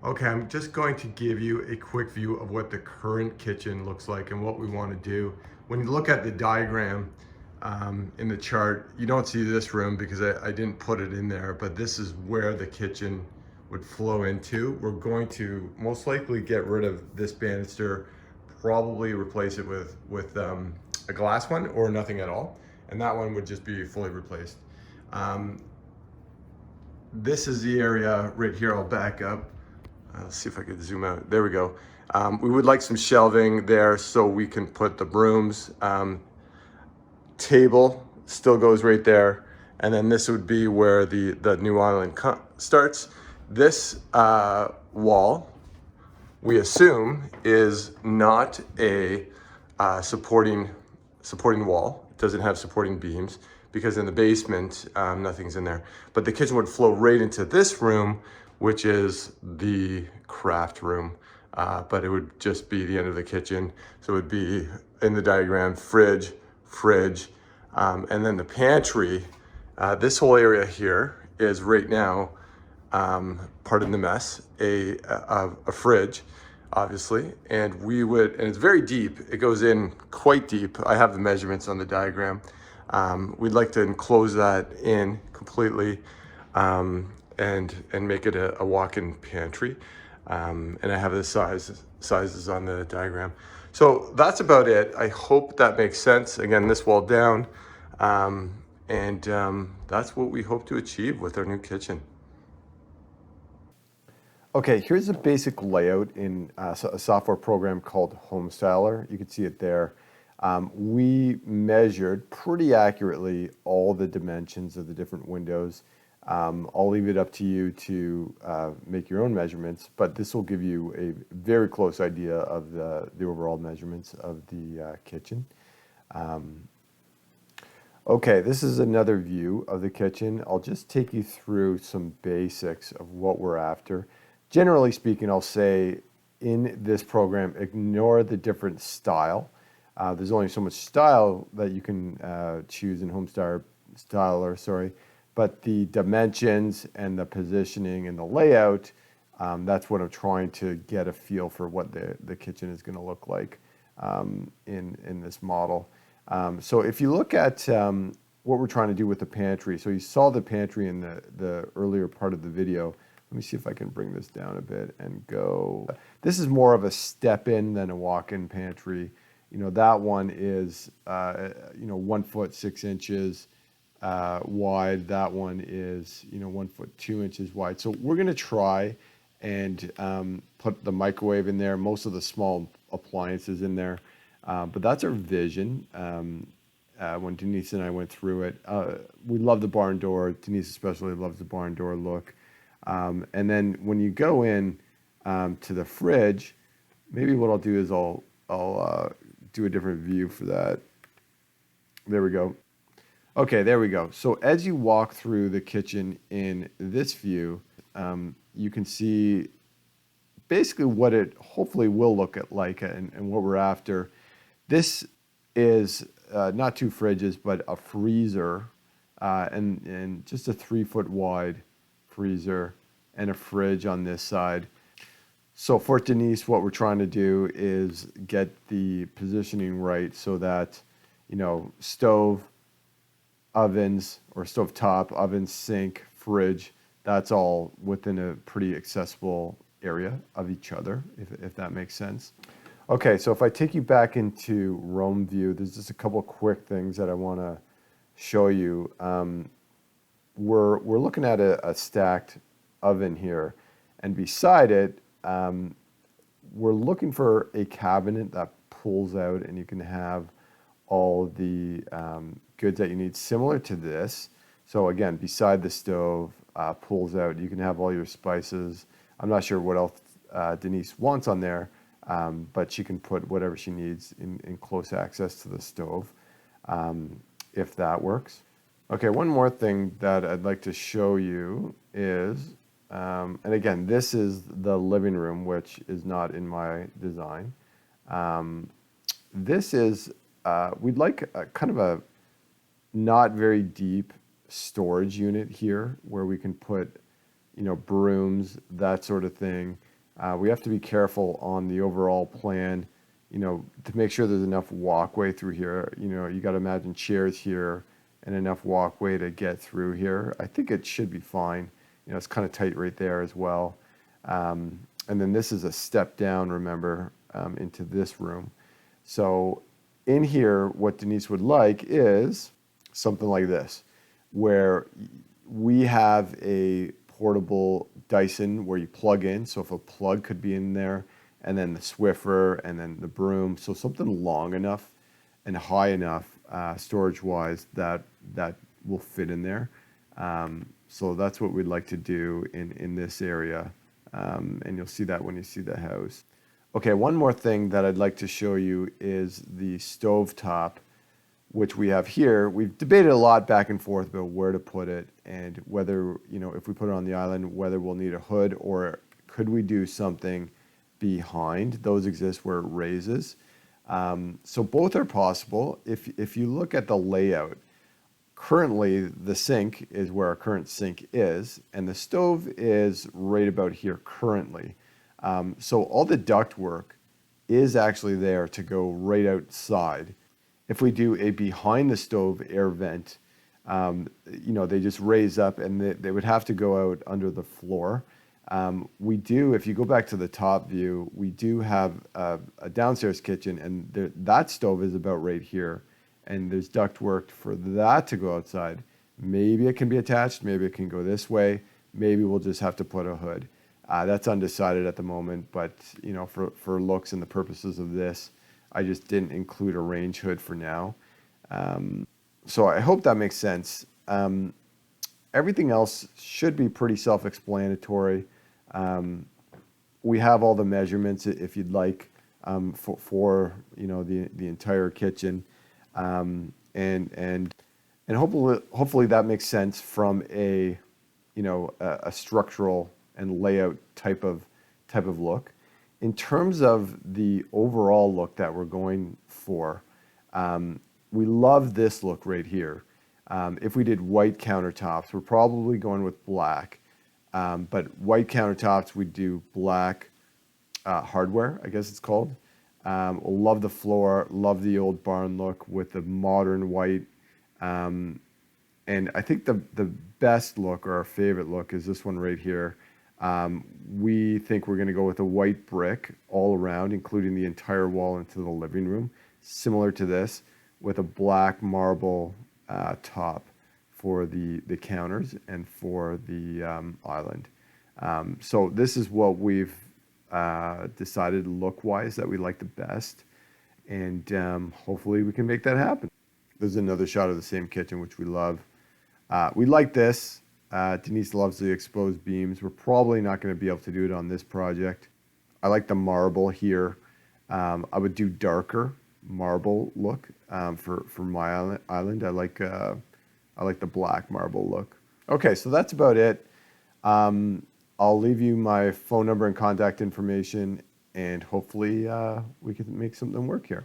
Okay, I'm just going to give you a quick view of what the current kitchen looks like and what we want to do. When you look at the diagram in the chart, you don't see this room because I didn't put it in there, but this is where the kitchen would flow into. We're going to most likely get rid of this banister, probably replace it with a glass one or nothing at all, and that one would just be fully replaced. Um, this is the area right here. I'll back up. Let's see if I could zoom out. There we go. We would like some shelving there so we can put the brooms. Table still goes right there. And then this would be where the new island starts. This wall, we assume, is not a supporting wall. It doesn't have supporting beams because in the basement, nothing's in there. But the kitchen would flow right into this room, which is the craft room. But it would just be the end of the kitchen. So it would be in the diagram, fridge, and then the pantry. This whole area here is right now, pardon the mess, a fridge, obviously, and and it's very deep. It goes in quite deep. I have the measurements on the diagram. We'd like to enclose that in completely, and make it a walk-in pantry. And I have the sizes on the diagram. So that's about it. I hope that makes sense. Again, this wall down, and that's what we hope to achieve with our new kitchen. Okay, here's a basic layout in a software program called Homestyler. You can see it there. We measured pretty accurately all the dimensions of the different windows. I'll leave it up to you to make your own measurements, but this will give you a very close idea of the overall measurements of the kitchen. Okay, this is another view of the kitchen. I'll just take you through some basics of what we're after. Generally speaking, I'll say in this program, ignore the different style. There's only so much style that you can choose in Homestyler, sorry. But the dimensions and the positioning and the layout, that's what I'm trying to get a feel for what the kitchen is going to look like in this model. So if you look at what we're trying to do with the pantry, so you saw the pantry in the earlier part of the video. Let me see if I can bring this down a bit and go. This is more of a step-in than a walk-in pantry. You know, that one is, 1 foot 6 inches wide. That one is, 1 foot 2 inches wide. So we're going to try and put the microwave in there, most of the small appliances in there. But that's our vision. When Denise and I went through it, we love the barn door. Denise especially loves the barn door look. And then when you go in to the fridge, maybe what I'll do is I'll do a different view for that. There we go. Okay, there we go. So as you walk through the kitchen in this view, you can see basically what it hopefully will look like and what we're after. This is not 2 fridges, but a freezer and just a 3 foot wide freezer and a fridge on this side. So for Denise, what we're trying to do is get the positioning right so that, stove, ovens, or stovetop, oven, sink, fridge, that's all within a pretty accessible area of each other, if that makes sense. Okay, so if I take you back into Roam view, there's just a couple quick things that I want to show you. We're looking at a stacked oven here, and beside it, we're looking for a cabinet that pulls out, and you can have all the goods that you need, similar to this. So again, beside the stove, pulls out. You can have all your spices. I'm not sure what else Denise wants on there, but she can put whatever she needs in close access to the stove, if that works. Okay, one more thing that I'd like to show you is, and again, this is the living room, which is not in my design. This is, we'd like a kind of a not very deep storage unit here where we can put, brooms, that sort of thing. We have to be careful on the overall plan, to make sure there's enough walkway through here. You got to imagine chairs here and enough walkway to get through here. I think it should be fine. It's kind of tight right there as well. And then this is a step down, remember, into this room. So in here, what Denise would like is something like this, where we have a portable Dyson where you plug in. So if a plug could be in there, and then the Swiffer, and then the broom. So something long enough and high enough storage-wise that will fit in there. So that's what we'd like to do in this area. And you'll see that when you see the house. Okay, one more thing that I'd like to show you is the stovetop, which we have here. We've debated a lot back and forth about where to put it and whether, if we put it on the island, whether we'll need a hood or could we do something behind. Those exist where it raises. So both are possible. If you look at the layout, currently the sink is where our current sink is, and the stove is right about here currently. So all the duct work is actually there to go right outside. If we do a behind the stove air vent, they just raise up and they would have to go out under the floor. We do, if you go back to the top view, we do have a downstairs kitchen, and that stove is about right here. And there's ductwork for that to go outside. Maybe it can be attached, maybe it can go this way, maybe we'll just have to put a hood. That's undecided at the moment, but for looks and the purposes of this, I just didn't include a range hood for now. So I hope that makes sense. Everything else should be pretty self-explanatory. We have all the measurements if you'd like for the entire kitchen. And hopefully that makes sense from a structural and layout type of look. In terms of the overall look that we're going for, we love this look right here. If we did white countertops, we're probably going with black. But white countertops, we do black hardware, I guess it's called. Love the floor, love the old barn look with the modern white. And I think the best look, or our favorite look, is this one right here. We think we're going to go with a white brick all around, including the entire wall into the living room, similar to this, with a black marble top for the counters and for the island. So this is what we've decided look-wise that we like the best, and hopefully we can make that happen. There's another shot of the same kitchen, which we love. We like this. Denise loves the exposed beams. We're probably not going to be able to do it on this project. I like the marble here. I would do darker marble look for my island. I like the black marble look. Okay, so that's about it. I'll leave you my phone number and contact information, and hopefully we can make something work here.